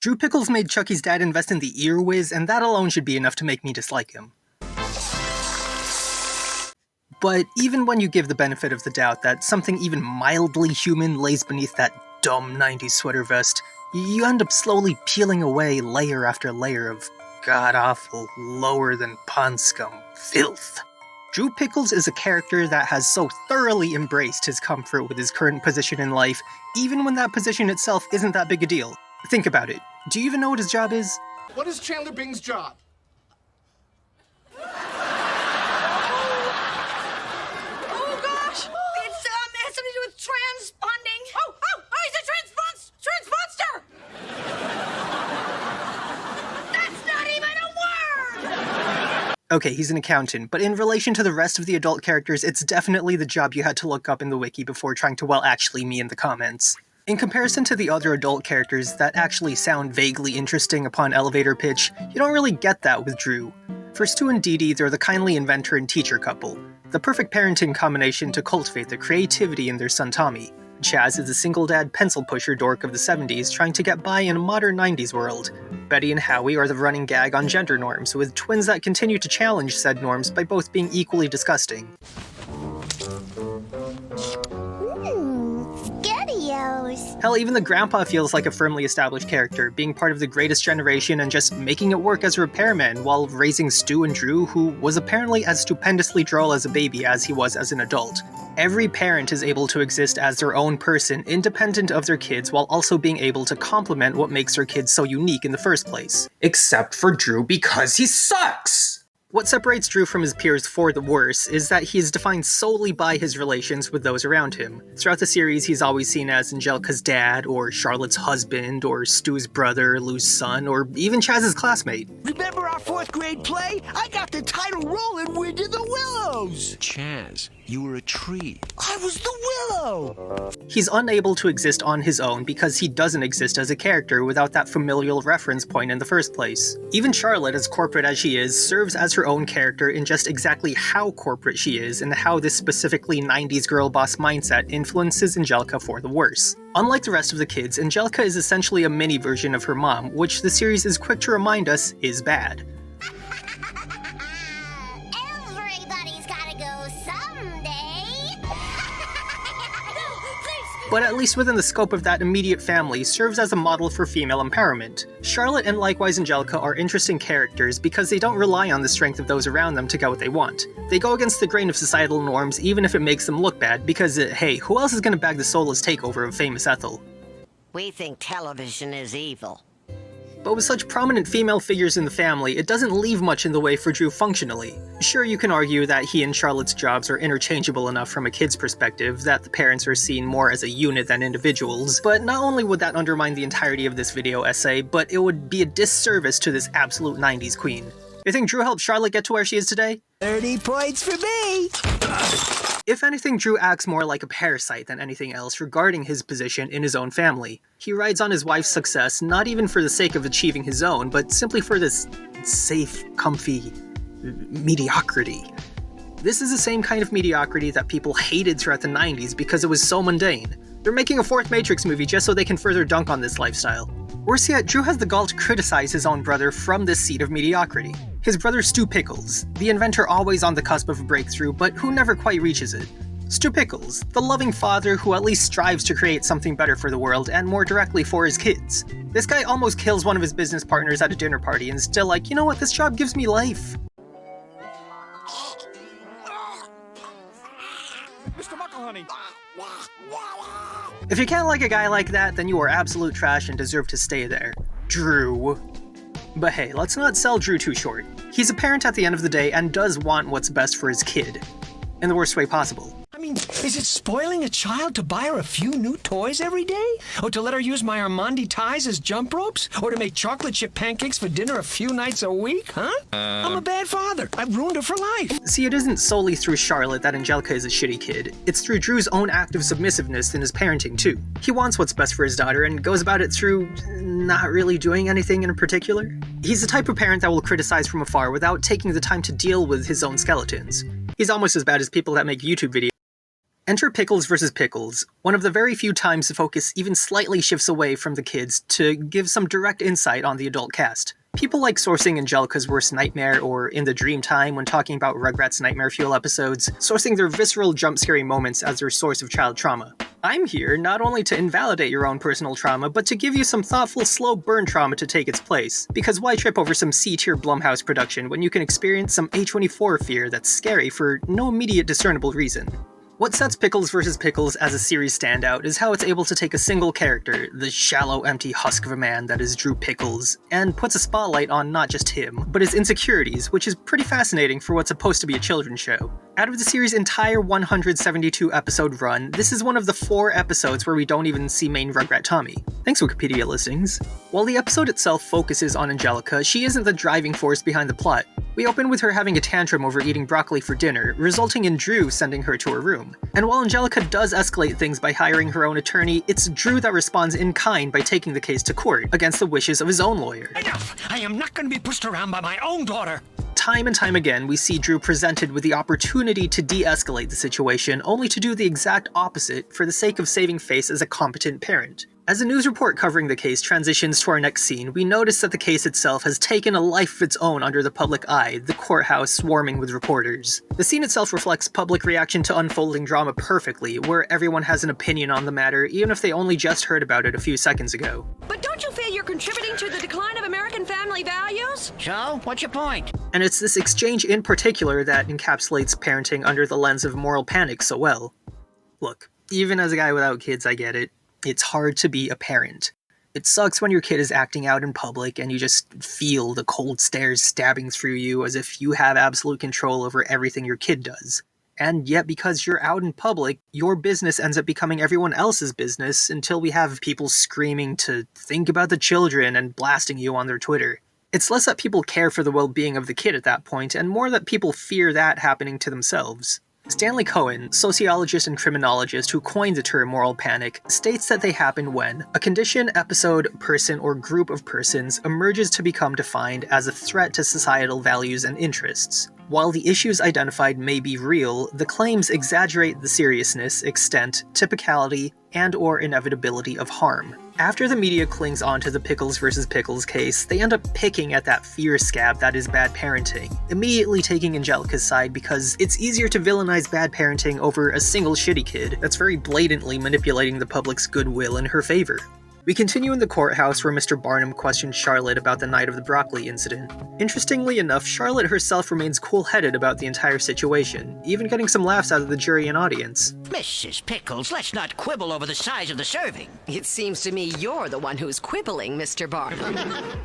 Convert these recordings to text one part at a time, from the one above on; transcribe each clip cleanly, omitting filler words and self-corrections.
Drew Pickles made Chucky's dad invest in the ear whiz, and that alone should be enough to make me dislike him. But even when you give the benefit of the doubt that something even mildly human lays beneath that dumb 90s sweater vest, you end up slowly peeling away layer after layer of god-awful, lower-than-pond scum filth. Drew Pickles is a character that has so thoroughly embraced his comfort with his current position in life, even when that position itself isn't that big a deal. Think about it. Do you even know what his job is? What is Chandler Bing's job? Oh gosh! It's has something to do with transponding. Oh, he's a transmonster! That's not even a word! Okay, he's an accountant, but in relation to the rest of the adult characters, it's definitely the job you had to look up in the wiki before trying to, well, actually me in the comments. In comparison to the other adult characters that actually sound vaguely interesting upon elevator pitch, you don't really get that with Drew. For Stu and Dee Dee, they're the kindly inventor and teacher couple, the perfect parenting combination to cultivate the creativity in their son Tommy. Chaz is a single dad pencil pusher dork of the 70s trying to get by in a modern 90s world. Betty and Howie are the running gag on gender norms, with twins that continue to challenge said norms by both being equally disgusting. Hell, even the grandpa feels like a firmly established character, being part of the greatest generation and just making it work as a repairman while raising Stu and Drew, who was apparently as stupendously droll as a baby as he was as an adult. Every parent is able to exist as their own person, independent of their kids, while also being able to complement what makes their kids so unique in the first place. Except for Drew, because he sucks! What separates Drew from his peers for the worse is that he is defined solely by his relations with those around him. Throughout the series, he's always seen as Angelica's dad, or Charlotte's husband, or Stu's brother, Lou's son, or even Chaz's classmate. Remember our 4th grade play? I got the title role in Wind in the Willows! Chaz, you were a tree. I was the willow! He's unable to exist on his own because he doesn't exist as a character without that familial reference point in the first place. Even Charlotte, as corporate as she is, serves as her own character in just exactly how corporate she is and how this specifically 90s girl boss mindset influences Angelica for the worse. Unlike the rest of the kids, Angelica is essentially a mini version of her mom, which the series is quick to remind us is bad. Everybody's gotta go someday. But at least within the scope of that immediate family, serves as a model for female empowerment. Charlotte and likewise Angelica are interesting characters because they don't rely on the strength of those around them to get what they want. They go against the grain of societal norms even if it makes them look bad because, hey, who else is gonna bag the soulless takeover of famous Ethel? We think television is evil. But with such prominent female figures in the family, it doesn't leave much in the way for Drew functionally. Sure, you can argue that he and Charlotte's jobs are interchangeable enough from a kid's perspective that the parents are seen more as a unit than individuals, but not only would that undermine the entirety of this video essay, but it would be a disservice to this absolute 90s queen. You think Drew helped Charlotte get to where she is today? 30 points for me! If anything, Drew acts more like a parasite than anything else regarding his position in his own family. He rides on his wife's success not even for the sake of achieving his own, but simply for this safe, comfy mediocrity. This is the same kind of mediocrity that people hated throughout the 90s because it was so mundane. They're making a 4th Matrix movie just so they can further dunk on this lifestyle. Worse yet, Drew has the gall to criticize his own brother from this seat of mediocrity. His brother Stu Pickles, the inventor always on the cusp of a breakthrough, but who never quite reaches it. Stu Pickles, the loving father who at least strives to create something better for the world and more directly for his kids. This guy almost kills one of his business partners at a dinner party and is still like, you know what, this job gives me life. Mr. Mucklehoney! If you can't like a guy like that, then you are absolute trash and deserve to stay there. Drew. But hey, let's not sell Drew too short. He's a parent at the end of the day and does want what's best for his kid. In the worst way possible. I mean, is it spoiling a child to buy her a few new toys every day? Or to let her use my Armandi ties as jump ropes? Or to make chocolate chip pancakes for dinner a few nights a week, huh? I'm a bad father. I've ruined her for life. See, it isn't solely through Charlotte that Angelica is a shitty kid. It's through Drew's own act of submissiveness in his parenting, too. He wants what's best for his daughter and goes about it through not really doing anything in particular. He's the type of parent that will criticize from afar without taking the time to deal with his own skeletons. He's almost as bad as people that make YouTube videos. Enter Pickles vs. Pickles, one of the very few times the focus even slightly shifts away from the kids to give some direct insight on the adult cast. People like sourcing Angelica's worst nightmare or In the Dream Time when talking about Rugrats Nightmare Fuel episodes, sourcing their visceral jump-scary moments as their source of child trauma. I'm here not only to invalidate your own personal trauma, but to give you some thoughtful, slow burn trauma to take its place. Because why trip over some C-tier Blumhouse production when you can experience some A24 fear that's scary for no immediate discernible reason? What sets Pickles vs. Pickles as a series standout is how it's able to take a single character, the shallow, empty husk of a man that is Drew Pickles, and puts a spotlight on not just him, but his insecurities, which is pretty fascinating for what's supposed to be a children's show. Out of the series' entire 172 episode run, this is one of the 4 episodes where we don't even see main Rugrat Tommy. Thanks Wikipedia listings. While the episode itself focuses on Angelica, she isn't the driving force behind the plot. We open with her having a tantrum over eating broccoli for dinner, resulting in Drew sending her to her room. And while Angelica does escalate things by hiring her own attorney, it's Drew that responds in kind by taking the case to court, against the wishes of his own lawyer. Enough! I am not going to be pushed around by my own daughter! Time and time again, we see Drew presented with the opportunity to de-escalate the situation, only to do the exact opposite for the sake of saving face as a competent parent. As a news report covering the case transitions to our next scene, we notice that the case itself has taken a life of its own under the public eye, the courthouse swarming with reporters. The scene itself reflects public reaction to unfolding drama perfectly, where everyone has an opinion on the matter, even if they only just heard about it a few seconds ago. But don't you feel you're contributing to the decline of American family values? So, what's your point? And it's this exchange in particular that encapsulates parenting under the lens of moral panic so well. Look, even as a guy without kids, I get it. It's hard to be a parent. It sucks when your kid is acting out in public and you just feel the cold stares stabbing through you as if you have absolute control over everything your kid does. And yet because you're out in public, your business ends up becoming everyone else's business until we have people screaming to think about the children and blasting you on their Twitter. It's less that people care for the well-being of the kid at that point, and more that people fear that happening to themselves. Stanley Cohen, sociologist and criminologist who coined the term moral panic, states that they happen when a condition, episode, person, or group of persons emerges to become defined as a threat to societal values and interests. While the issues identified may be real, the claims exaggerate the seriousness, extent, typicality, and/or inevitability of harm. After the media clings onto the Pickles vs. Pickles case, they end up picking at that fear scab that is bad parenting, immediately taking Angelica's side because it's easier to villainize bad parenting over a single shitty kid that's very blatantly manipulating the public's goodwill in her favor. We continue in the courthouse where Mr. Barnum questions Charlotte about the night of the broccoli incident. Interestingly enough, Charlotte herself remains cool-headed about the entire situation, even getting some laughs out of the jury and audience. Mrs. Pickles, let's not quibble over the size of the serving. It seems to me you're the one who's quibbling, Mr. Barnum.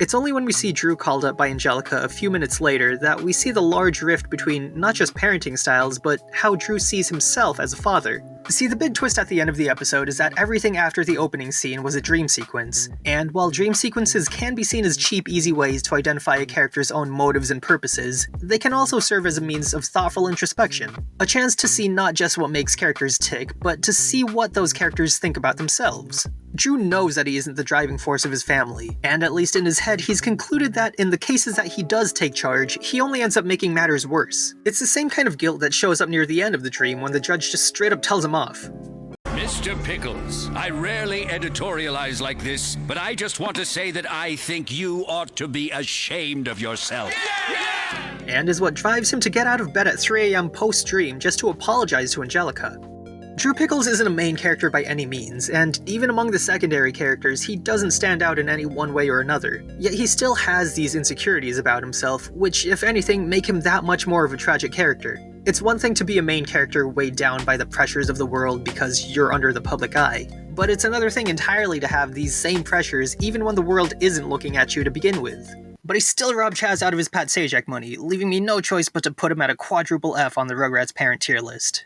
It's only when we see Drew called up by Angelica a few minutes later that we see the large rift between not just parenting styles, but how Drew sees himself as a father. See, the big twist at the end of the episode is that everything after the opening scene was a dream sequence, and while dream sequences can be seen as cheap, easy ways to identify a character's own motives and purposes, they can also serve as a means of thoughtful introspection. A chance to see not just what makes characters tick, but to see what those characters think about themselves. Drew knows that he isn't the driving force of his family, and at least in his head he's concluded that in the cases that he does take charge, he only ends up making matters worse. It's the same kind of guilt that shows up near the end of the dream when the judge just straight up tells him off. Mr. Pickles, I rarely editorialize like this, but I just want to say that I think you ought to be ashamed of yourself. And is what drives him to get out of bed at 3 AM post-dream just to apologize to Angelica. Drew Pickles isn't a main character by any means, and even among the secondary characters, he doesn't stand out in any one way or another. Yet he still has these insecurities about himself, which, if anything, make him that much more of a tragic character. It's one thing to be a main character weighed down by the pressures of the world because you're under the public eye, but it's another thing entirely to have these same pressures even when the world isn't looking at you to begin with. But he still robbed Chaz out of his Pat Sajak money, leaving me no choice but to put him at a quadruple F on the Rugrats parent tier list.